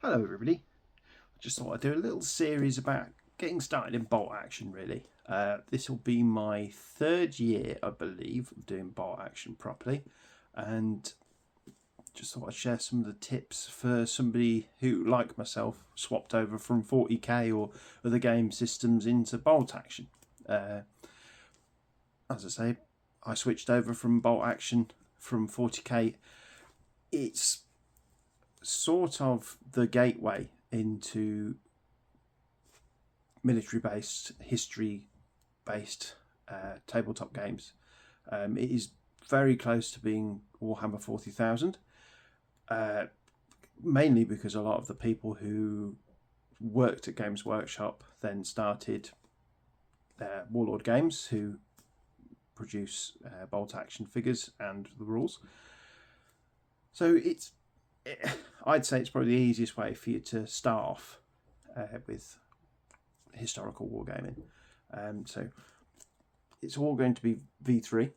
Hello everybody. I just thought I'd do a little series about getting started in bolt action really. This will be my third year, I believe, of doing bolt action properly, and just thought I'd share some of the tips for somebody who, like myself, swapped over from 40k or other game systems into bolt action. As I say, I switched over from bolt action from 40k. It's sort of the gateway into military-based, history-based tabletop games. It is very close to being Warhammer 40,000, mainly because a lot of the people who worked at Games Workshop then started Warlord Games, who produce bolt action figures and the rules. So I'd say it's probably the easiest way for you to start off with historical wargaming. So it's all going to be V3.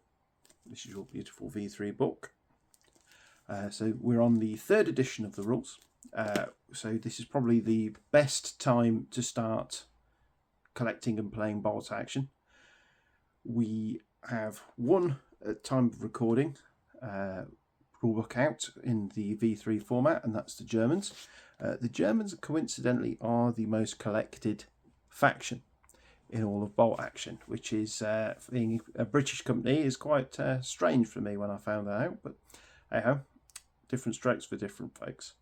This is your beautiful V3 book. So we're on the third edition of the rules. So this is probably the best time to start collecting and playing bolt action. We have one at time of recording rulebook out in the V3 format, and that's the Germans. The Germans, coincidentally, are the most collected faction in all of bolt action, which is, being a British company, is quite strange for me when I found that out, but hey ho, different strokes for different folks.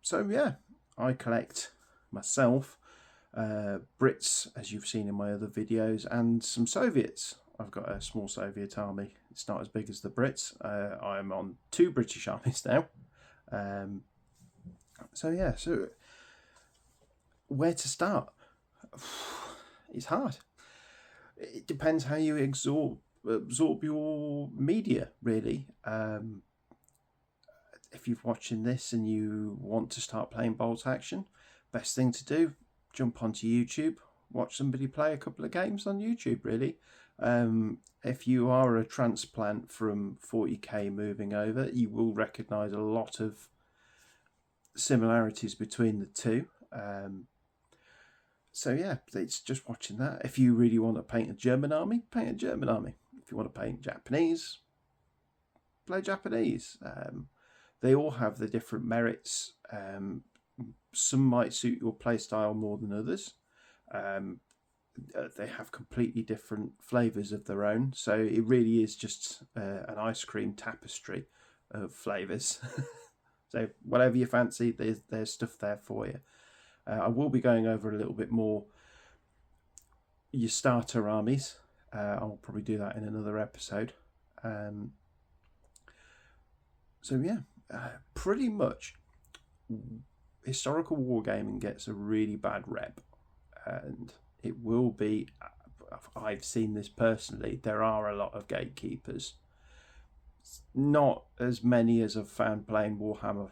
So yeah, I collect myself Brits, as you've seen in my other videos, and some Soviets. I've got a small Soviet army. It's not as big as the Brits. I'm on 2 British armies now. So yeah, so where to start? It's hard. It depends how you absorb your media, really. If you're watching this and you want to start playing bolt action, best thing to do, jump onto YouTube, watch somebody play a couple of games on YouTube, really. If you are a transplant from 40k moving over, you will recognise a lot of similarities between the two. So yeah, it's just watching that. If you really want to paint a German army, paint a German army. If you want to paint Japanese, play Japanese. They all have the different merits. Some might suit your playstyle more than others. They have completely different flavours of their own, so it really is just an ice cream tapestry of flavours. So whatever you fancy, there's stuff there for you. I will be going over a little bit more your starter armies. I'll probably do that in another episode. So yeah, pretty much historical wargaming gets a really bad rep, and it will be, I've seen this personally, there are a lot of gatekeepers. Not as many as I've found playing Warhammer,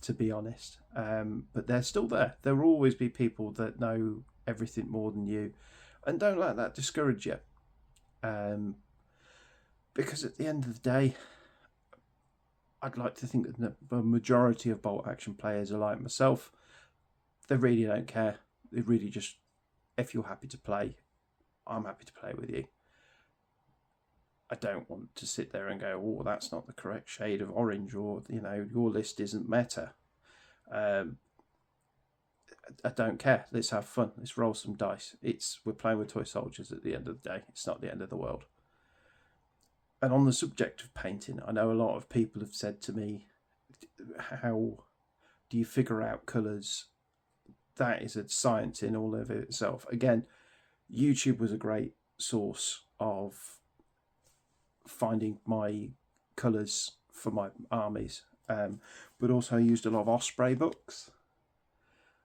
to be honest, but they're still there. There will always be people that know everything more than you, and don't let that discourage you, because at the end of the day, I'd like to think that the majority of bolt action players are like myself. They really don't care. They really just, if you're happy to play, I'm happy to play with you. I don't want to sit there and go, oh, that's not the correct shade of orange, or, you know, your list isn't meta. I don't care. Let's have fun. Let's roll some dice. We're playing with toy soldiers at the end of the day. It's not the end of the world. And on the subject of painting, I know a lot of people have said to me, how do you figure out colours? That is a science in all of itself. Again, YouTube was a great source of finding my colours for my armies, but also I used a lot of Osprey books.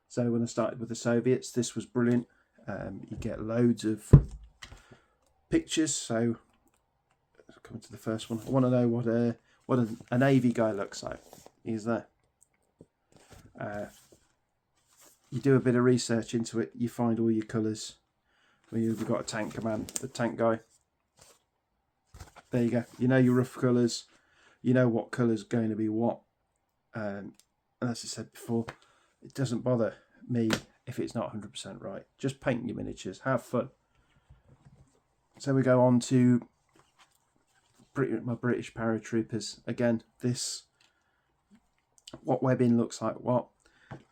So when I started with the Soviets, this was brilliant. You get loads of pictures. So coming to the first one, I want to know what a navy guy looks like. He's there. You do a bit of research into it, you find all your colours. When you've got a tank command, the tank guy. There you go. You know your rough colours. You know what colour's going to be what. And as I said before, it doesn't bother me if it's not 100% right. Just paint your miniatures, have fun. So we go on to my British paratroopers. Again, what webbing looks like what.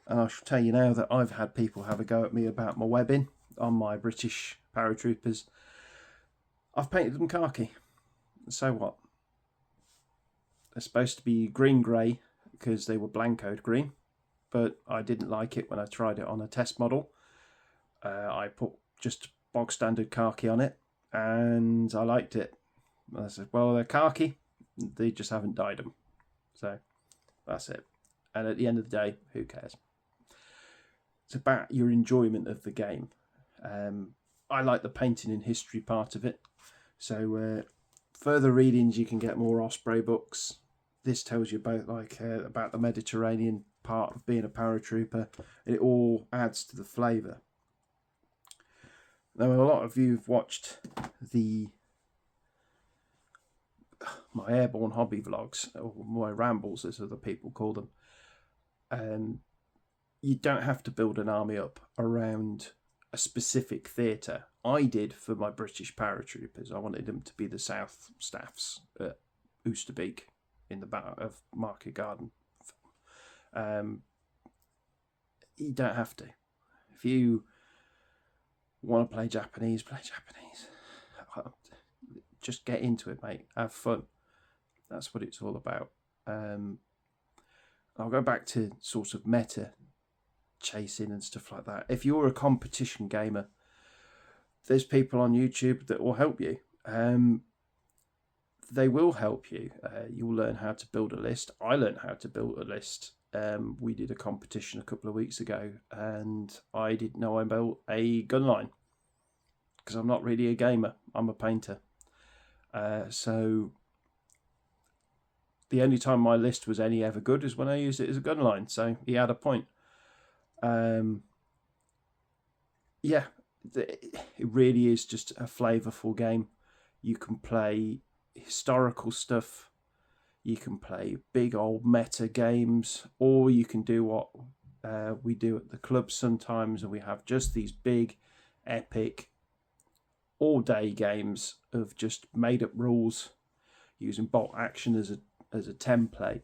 And I should tell you now that I've had people have a go at me about my webbing on my British paratroopers. I've painted them khaki. So what? They're supposed to be green-grey because they were blancoed green, but I didn't like it when I tried it on a test model. I put just bog standard khaki on it, and I liked it. And I said, well, they're khaki, they just haven't dyed them. So that's it. And at the end of the day, who cares? It's about your enjoyment of the game. I like the painting and history part of it. So further readings, you can get more Osprey books. This tells you about about the Mediterranean part of being a paratrooper. It all adds to the flavour. Now, a lot of you have watched my airborne hobby vlogs, or my rambles as other people call them. You don't have to build an army up around a specific theatre. I did for my British paratroopers. I wanted them to be the South Staffs at Oosterbeek in the Battle of Market Garden. You don't have to. If you want to play Japanese, play Japanese. Just get into it, mate. Have fun. That's what it's all about. I'll go back to sort of meta chasing and stuff like that. If you're a competition gamer, there's people on YouTube that will help you. They will help you. You'll learn how to build a list. I learned how to build a list. We did a competition a couple of weeks ago, and I didn't know I built a gun line because I'm not really a gamer. I'm a painter. So the only time my list was any ever good is when I used it as a gun line. So he had a point. Yeah, it really is just a flavourful game. You can play historical stuff, you can play big old meta games, or you can do what we do at the club sometimes, and we have just these big, epic, all-day games of just made-up rules using bolt action as a template.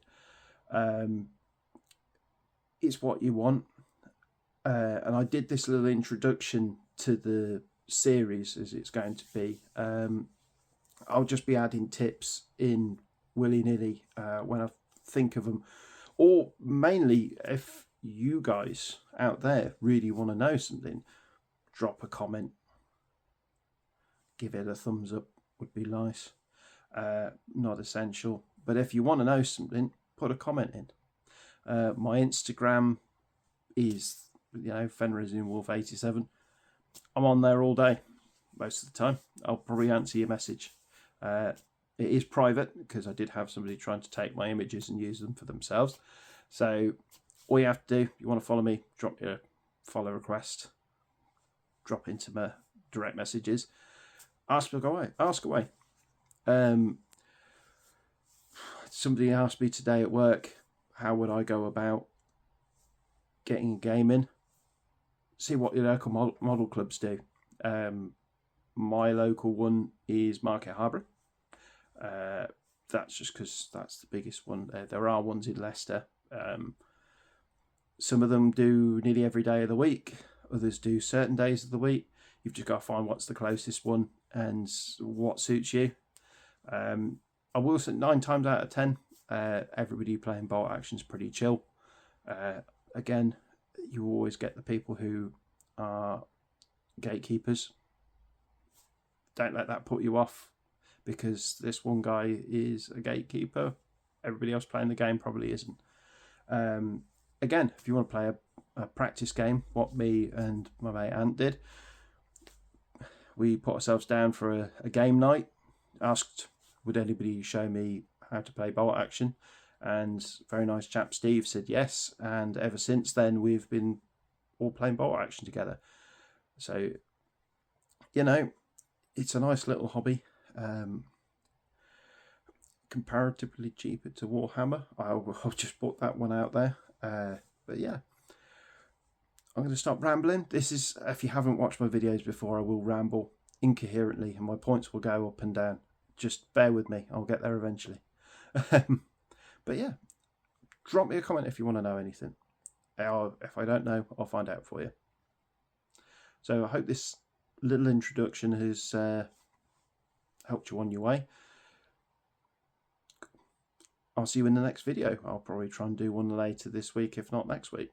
It's what you want. And I did this little introduction to the series as it's going to be. I'll just be adding tips in willy-nilly when I think of them. Or mainly, if you guys out there really want to know something, drop a comment. Give it a thumbs up would be nice. Not essential. But if you want to know something, put a comment in. My Instagram is, Fenrising Wolf 87. I'm on there all day, most of the time. I'll probably answer your message. It is private because I did have somebody trying to take my images and use them for themselves. So all you have to do, you want to follow me, drop your follow request, drop into my direct messages, ask away. Somebody asked me today at work, how would I go about getting a game in? See what your local model clubs do. My local one is Market Harbour. That's just because that's the biggest one. There are ones in Leicester. Some of them do nearly every day of the week. Others do certain days of the week. You've just got to find what's the closest one and what suits you. I will say 9 times out of 10, everybody playing bolt action is pretty chill. Again, you always get the people who are gatekeepers. Don't let that put you off, because this one guy is a gatekeeper. Everybody else playing the game probably isn't. Again, if you want to play a practice game, what me and my mate Ant did, we put ourselves down for a game night, asked would anybody show me how to play bolt action, and very nice chap Steve said yes, and ever since then we've been all playing bolt action together. So, it's a nice little hobby. Comparatively cheaper to Warhammer. I'll just put that one out there. But yeah, I'm going to stop rambling. This is, if you haven't watched my videos before, I will ramble incoherently and my points will go up and down. Just bear with me, I'll get there eventually. But yeah, drop me a comment if you want to know anything. If I don't know, I'll find out for you. So I hope this little introduction has helped you on your way. I'll see you in the next video. I'll probably try and do one later this week, if not next week.